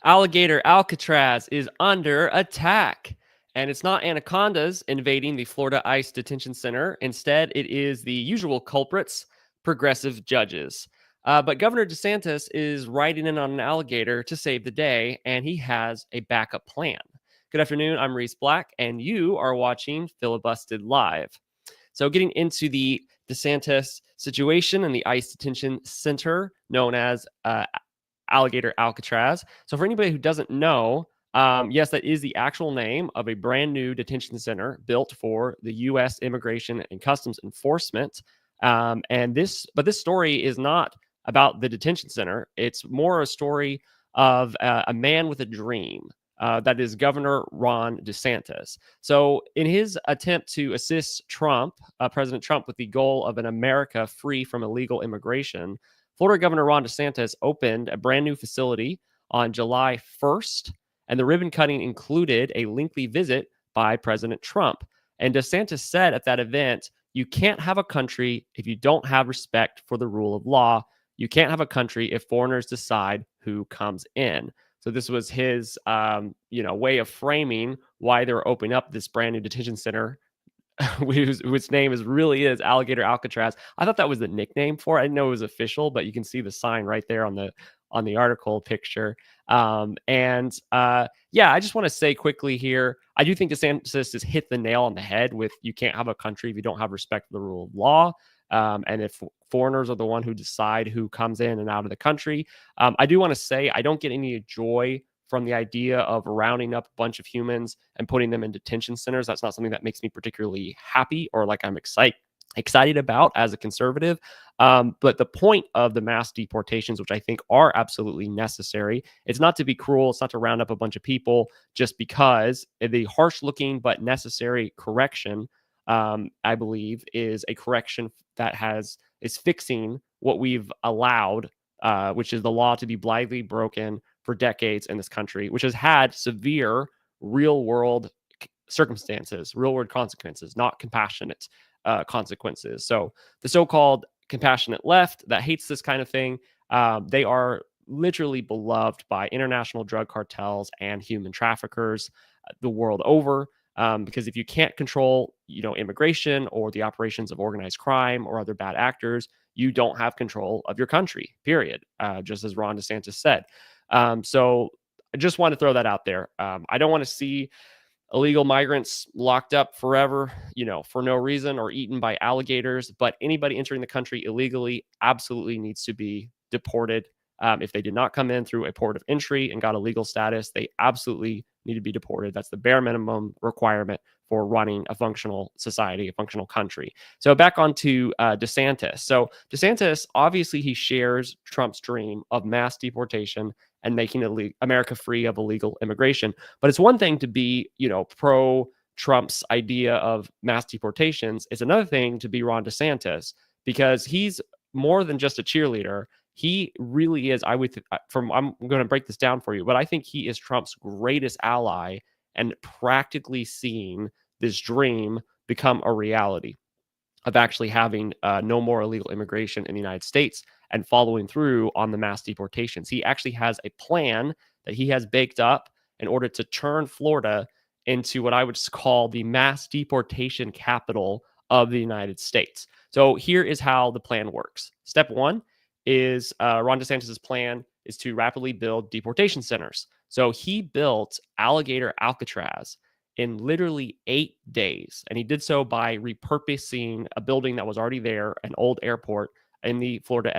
Alligator Alcatraz is under attack. And it's not anacondas invading the Florida ICE detention center. Instead, it is the usual culprits, progressive judges. But Governor DeSantis is riding in on an alligator to save the day, and he has a backup plan. Good afternoon. I'm Reese Black, and you are watching Filibusted Live. So, getting into the DeSantis situation in the ICE detention center known as Alligator Alcatraz. So, for anybody who doesn't know, yes, that is the actual name of a brand new detention center built for the U.S. Immigration and Customs Enforcement. But this story is not about the detention center. It's more a story of a man with a dream. That is Governor Ron DeSantis. So, in his attempt to assist President Trump, with the goal of an America free from illegal immigration, Florida Governor Ron DeSantis opened a brand new facility on July 1st, and the ribbon cutting included a lengthy visit by President Trump. And DeSantis said at that event, "You can't have a country if you don't have respect for the rule of law. You can't have a country if foreigners decide who comes in." So this was his, way of framing why they were opening up this brand new detention center, whose name is Alligator Alcatraz. I thought that was the nickname for it. I didn't know it was official, but you can see the sign right there on the article picture. I just want to say quickly here, I do think DeSantis has hit the nail on the head with you can't have a country if you don't have respect for the rule of law. And if foreigners are the one who decide who comes in and out of the country. I do want to say I don't get any joy from the idea of rounding up a bunch of humans and putting them in detention centers. That's not something that makes me particularly happy or like I'm excited about as a conservative. But the point of the mass deportations, which I think are absolutely necessary, it's not to be cruel. It's not to round up a bunch of people just because. The harsh looking but necessary correction, I believe, is a correction that is fixing what we've allowed, which is the law to be blithely broken for decades in this country, which has had severe real world circumstances, real world consequences, not compassionate consequences. So the so-called compassionate left that hates this kind of thing, they are literally beloved by international drug cartels and human traffickers the world over. Because if you can't control, immigration or the operations of organized crime or other bad actors, you don't have control of your country, period, just as Ron DeSantis said. So I just want to throw that out there. I don't want to see illegal migrants locked up forever, for no reason or eaten by alligators. But anybody entering the country illegally absolutely needs to be deported. If they did not come in through a port of entry and got a legal status, they absolutely need to be deported. That's the bare minimum requirement for running a functional society, a functional country. So back on to DeSantis. So DeSantis, obviously, he shares Trump's dream of mass deportation and making America free of illegal immigration. But it's one thing to be, pro Trump's idea of mass deportations. It's another thing to be Ron DeSantis, because he's more than just a cheerleader. He really is. I'm going to break this down for you, but I think he is Trump's greatest ally and practically seeing this dream become a reality of actually having no more illegal immigration in the United States and following through on the mass deportations. He actually has a plan that he has baked up in order to turn Florida into what I would call the mass deportation capital of the United States. So here is how the plan works. Step one is Ron DeSantis' plan is to rapidly build deportation centers. So he built Alligator Alcatraz in literally 8 days. And he did so by repurposing a building that was already there, an old airport in the Florida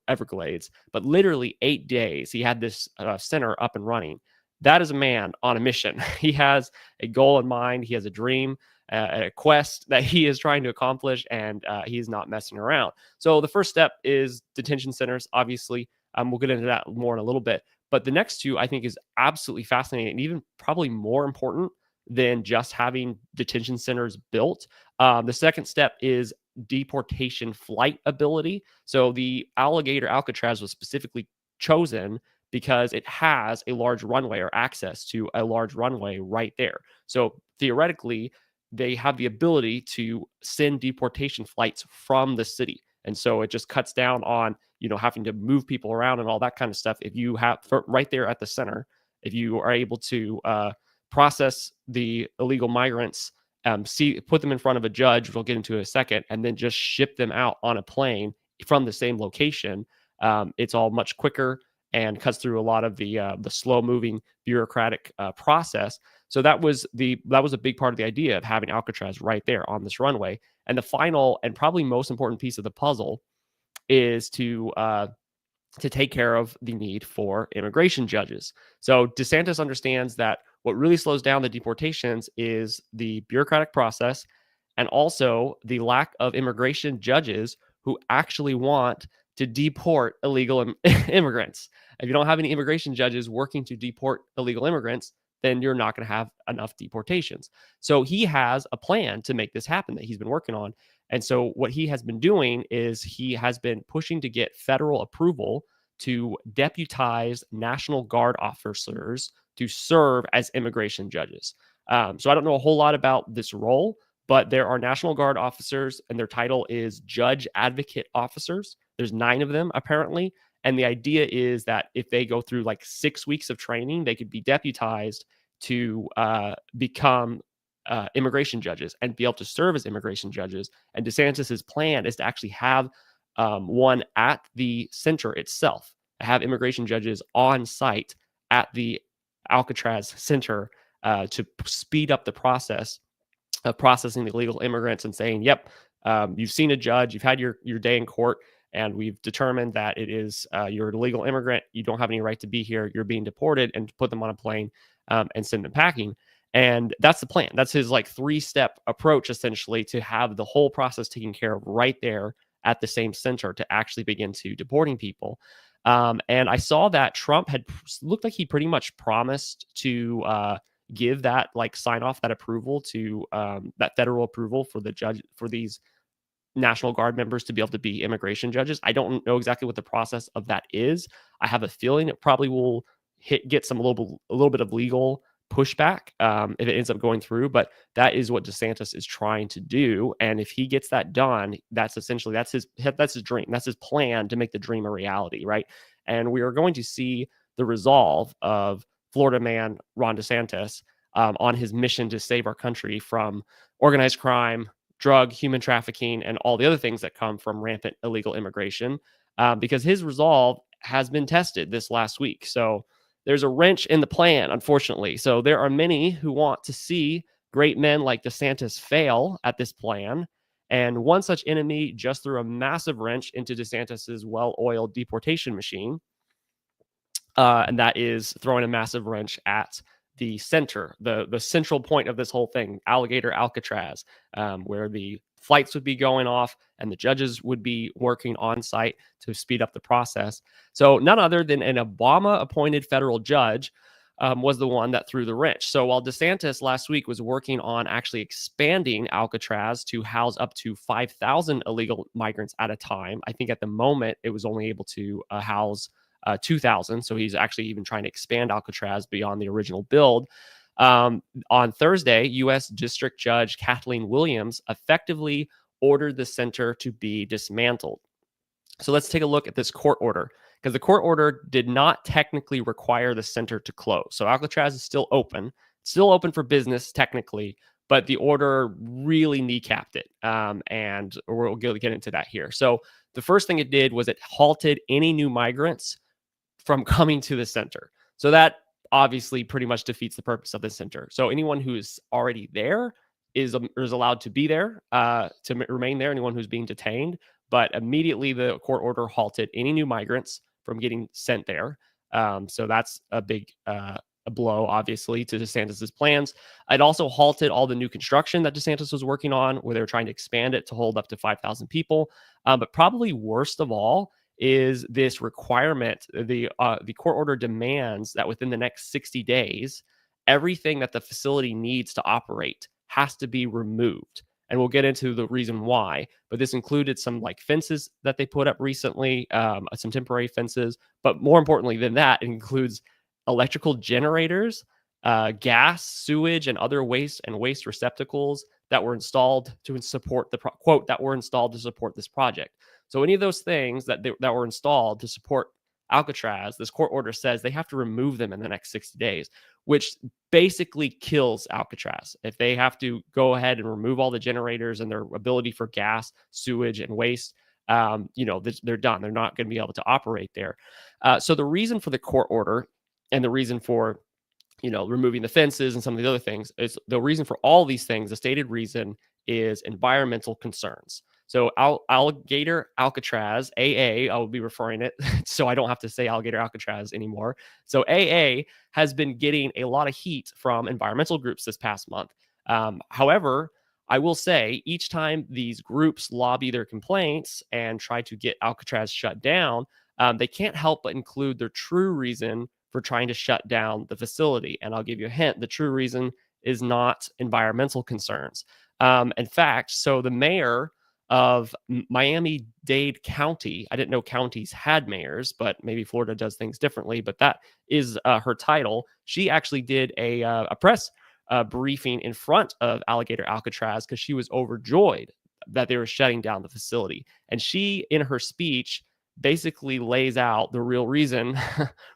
Everglades. But literally 8 days, he had this center up and running. That is a man on a mission. He has a goal in mind. He has a dream, a quest that he is trying to accomplish, and he's not messing around. So the first step is detention centers, obviously. We'll get into that more in a little bit. But the next two, I think, is absolutely fascinating and even probably more important than just having detention centers built. The second step is deportation flight ability. So the Alligator Alcatraz was specifically chosen because it has a large runway or access to a large runway right there. So theoretically, they have the ability to send deportation flights from the city. And so it just cuts down on, having to move people around and all that kind of stuff. If you have right there at the center, If you are able to process the illegal migrants, put them in front of a judge, which we'll get into in a second, and then just ship them out on a plane from the same location, it's all much quicker and cuts through a lot of the slow moving bureaucratic process. So that was a big part of the idea of having Alcatraz right there on this runway. And the final and probably most important piece of the puzzle is to take care of the need for immigration judges. So DeSantis understands that what really slows down the deportations is the bureaucratic process and also the lack of immigration judges who actually want to deport illegal immigrants. If you don't have any immigration judges working to deport illegal immigrants, then you're not going to have enough deportations. So he has a plan to make this happen that he's been working on. And so what he has been doing is he has been pushing to get federal approval to deputize National Guard officers to serve as immigration judges. So I don't know a whole lot about this role, but there are National Guard officers, and their title is Judge Advocate Officers. There's 9 of them, apparently. And the idea is that if they go through like 6 weeks of training, they could be deputized to become immigration judges and be able to serve as immigration judges. And DeSantis's plan is to actually have one at the center itself, have immigration judges on site at the Alcatraz Center to speed up the process of processing the illegal immigrants and saying, yep, you've seen a judge, you've had your day in court, and we've determined that it is you're an illegal immigrant, you don't have any right to be here, you're being deported, and to put them on a plane and send them packing. And that's the plan. That's his like 3-step approach, essentially, to have the whole process taken care of right there at the same center to actually begin to deporting people. And I saw that Trump had looked like he pretty much promised to give that like sign off, that approval to that federal approval for the judge, for these National Guard members to be able to be immigration judges. I don't know exactly what the process of that is. I have a feeling it probably will get a little bit of legal pushback if it ends up going through, but that is what DeSantis is trying to do. And if he gets that done, that's his dream. That's his plan to make the dream a reality, right? And we are going to see the resolve of Florida man Ron DeSantis on his mission to save our country from organized crime, drug, human trafficking, and all the other things that come from rampant illegal immigration, because his resolve has been tested this last week. So there's a wrench in the plan, unfortunately. So there are many who want to see great men like DeSantis fail at this plan. And one such enemy just threw a massive wrench into DeSantis's well-oiled deportation machine. And that is throwing a massive wrench at the center, the central point of this whole thing, Alligator Alcatraz, where the flights would be going off and the judges would be working on site to speed up the process. So none other than an Obama-appointed federal judge was the one that threw the wrench. So while DeSantis last week was working on actually expanding Alcatraz to house up to 5,000 illegal migrants at a time, I think at the moment it was only able to house 2,000. So he's actually even trying to expand Alcatraz beyond the original build. On Thursday, U.S. District Judge Kathleen Williams effectively ordered the center to be dismantled. So let's take a look at this court order, because the court order did not technically require the center to close. So Alcatraz is still open for business technically, but the order really kneecapped it. And we'll get into that here. So the first thing it did was it halted any new migrants from coming to the center. So that obviously pretty much defeats the purpose of the center. So anyone who's already there is allowed to be there, to remain there, anyone who's being detained. But immediately the court order halted any new migrants from getting sent there. So that's a big a blow, obviously, to DeSantis's plans. It also halted all the new construction that DeSantis was working on, where they were trying to expand it to hold up to 5,000 people. But probably worst of all is this requirement. The court order demands that within the next 60 days, everything that the facility needs to operate has to be removed. And we'll get into the reason why. But this included some like fences that they put up recently, some temporary fences. But more importantly than that, it includes electrical generators, gas, sewage, and other waste receptacles that were installed to support that were installed to support this project. So any of those things that were installed to support Alcatraz, this court order says they have to remove them in the next 60 days, which basically kills Alcatraz. If they have to go ahead and remove all the generators and their ability for gas, sewage, and waste, they're done. They're not going to be able to operate there. So the reason for the court order and the reason for removing the fences and some of the other things is the reason for all these things. The stated reason is environmental concerns. So Alligator Alcatraz, AA, I will be referring it so I don't have to say Alligator Alcatraz anymore. So AA has been getting a lot of heat from environmental groups this past month. However, I will say each time these groups lobby their complaints and try to get Alcatraz shut down, they can't help but include their true reason for trying to shut down the facility. And I'll give you a hint. The true reason is not environmental concerns. In fact, so the mayor of Miami-Dade County, I didn't know counties had mayors, but maybe Florida does things differently, but that is her title. She actually did a press briefing in front of Alligator Alcatraz because she was overjoyed that they were shutting down the facility. And she, in her speech, basically lays out the real reason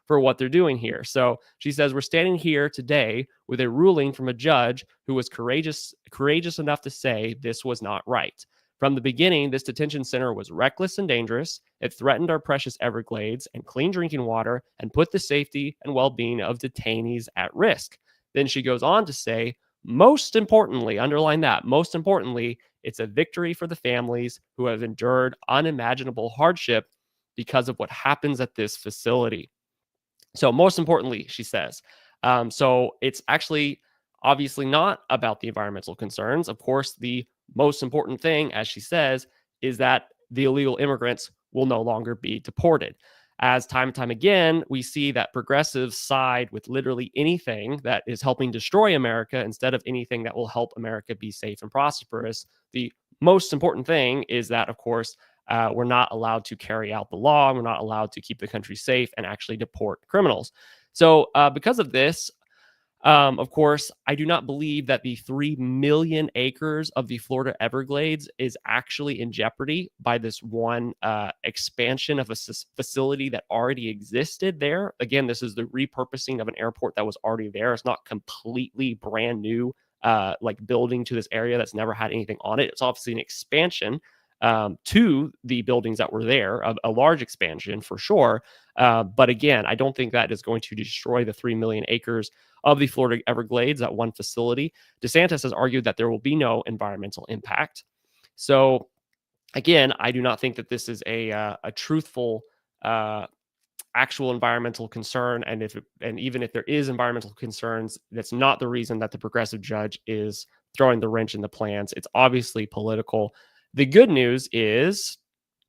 for what they're doing here. So she says, we're standing here today with a ruling from a judge who was courageous enough to say this was not right. From the beginning, this detention center was reckless and dangerous. It threatened our precious Everglades and clean drinking water and put the safety and well-being of detainees at risk. Then she goes on to say, most importantly, underline that, most importantly, it's a victory for the families who have endured unimaginable hardship because of what happens at this facility. So most importantly, she says, so it's actually obviously not about the environmental concerns. Of course, the most important thing, as she says, is that the illegal immigrants will no longer be deported. As time and time again, we see that progressives side with literally anything that is helping destroy America instead of anything that will help America be safe and prosperous. The most important thing is that, of course, we're not allowed to carry out the law. We're not allowed to keep the country safe and actually deport criminals. So because of this, of course, I do not believe that the 3 million acres of the Florida Everglades is actually in jeopardy by this one expansion of a facility that already existed there. Again, this is the repurposing of an airport that was already there. It's not completely brand new, like building to this area that's never had anything on it. It's obviously an expansion to the buildings that were there, a large expansion for sure. But again, I don't think that is going to destroy the 3 million acres of the Florida Everglades at one facility. DeSantis has argued that there will be no environmental impact. So again, I do not think that this is a truthful actual environmental concern. And even if there is environmental concerns, that's not the reason that the progressive judge is throwing the wrench in the plans. It's obviously political. The good news is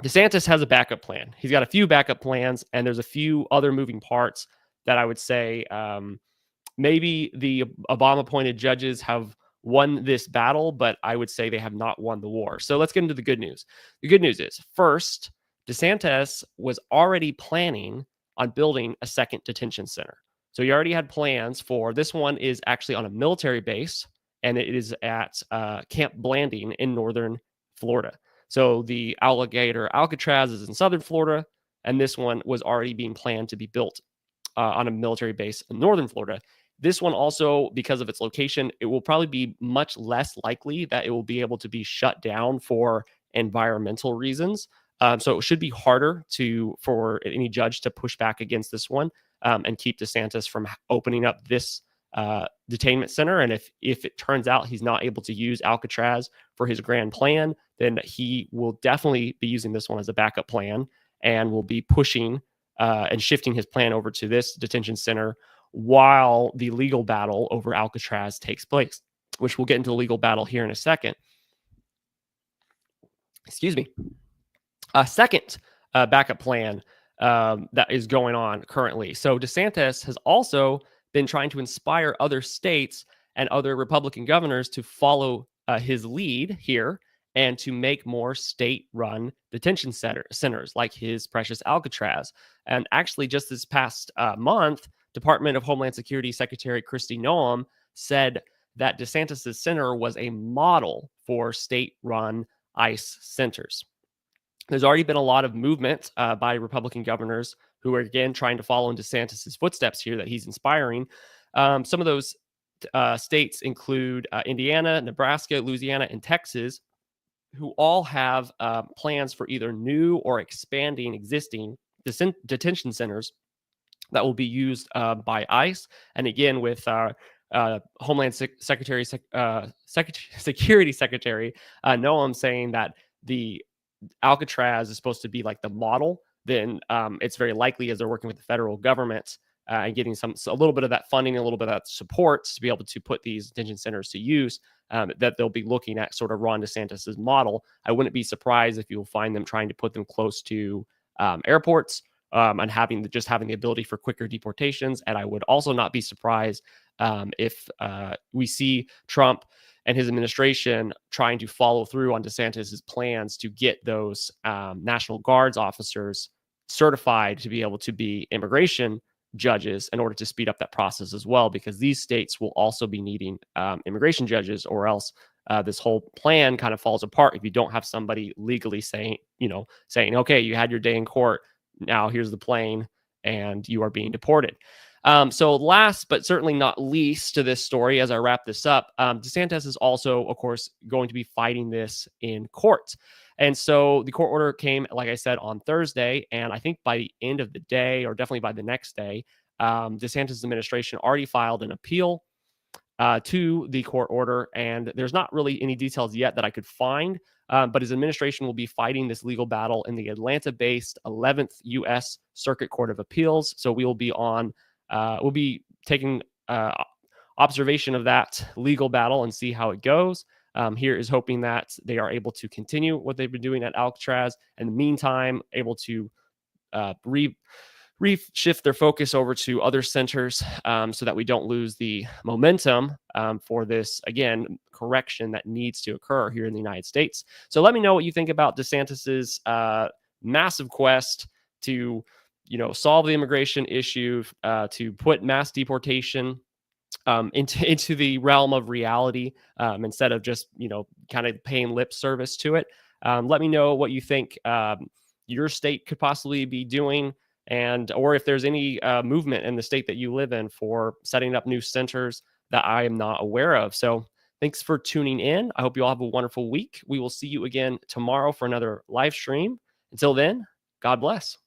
DeSantis has a backup plan. He's got a few backup plans, and there's a few other moving parts that I would say maybe the Obama-appointed judges have won this battle, but I would say they have not won the war. So let's get into the good news. The good news is, first, DeSantis was already planning on building a second detention center. So he already had plans for this one is actually on a military base, and it is at Camp Blanding in northern Florida. So the Alligator Alcatraz is in southern Florida, and this one was already being planned to be built on a military base in northern Florida. This one also, because of its location, it will probably be much less likely that it will be able to be shut down for environmental reasons. So it should be harder for any judge to push back against this one and keep DeSantis from opening up this detainment center. And if it turns out he's not able to use Alcatraz for his grand plan, then he will definitely be using this one as a backup plan and will be pushing and shifting his plan over to this detention center while the legal battle over Alcatraz takes place, which we'll get into the legal battle here in a second. Excuse me. A second backup plan that is going on currently. So DeSantis has also been trying to inspire other states and other Republican governors to follow his lead here and to make more state-run detention centers like his precious Alcatraz. And actually, just this past month, Department of Homeland Security Secretary Kristi Noem said that DeSantis' center was a model for state-run ICE centers. There's already been a lot of movement by Republican governors who are again trying to follow in DeSantis's footsteps here that he's inspiring. Some of those states include Indiana, Nebraska, Louisiana, and Texas, who all have plans for either new or expanding existing detention centers that will be used by ICE. And again, with Homeland Secretary, Security Secretary Noam saying that the Alcatraz is supposed to be like the model, then it's very likely, as they're working with the federal government and getting a little bit of that funding, a little bit of that support to be able to put these detention centers to use, that they'll be looking at sort of Ron DeSantis's model. I wouldn't be surprised if you'll find them trying to put them close to airports and having the ability for quicker deportations. And I would also not be surprised if we see Trump and his administration trying to follow through on DeSantis's plans to get those National Guards officers certified to be able to be immigration judges in order to speed up that process as well, because these states will also be needing immigration judges, or else this whole plan kind of falls apart if you don't have somebody legally saying, okay, you had your day in court, now here's the plane, and you are being deported. So last but certainly not least to this story, as I wrap this up, DeSantis is also, of course, going to be fighting this in court. And so the court order came, like I said, on Thursday. And I think by the end of the day, or definitely by the next day, DeSantis' administration already filed an appeal to the court order. And there's not really any details yet that I could find. But his administration will be fighting this legal battle in the Atlanta-based 11th U.S. Circuit Court of Appeals. So we will be we'll be taking observation of that legal battle and see how it goes. Here is hoping that they are able to continue what they've been doing at Alcatraz. In the meantime, able to shift their focus over to other centers so that we don't lose the momentum for this, again, correction that needs to occur here in the United States. So let me know what you think about DeSantis's massive quest to, solve the immigration issue, to put mass deportation into the realm of reality instead of just, kind of paying lip service to it. Let me know what you think your state could possibly be doing, or if there's any movement in the state that you live in for setting up new centers that I am not aware of. So thanks for tuning in. I hope you all have a wonderful week. We will see you again tomorrow for another live stream. Until then, God bless.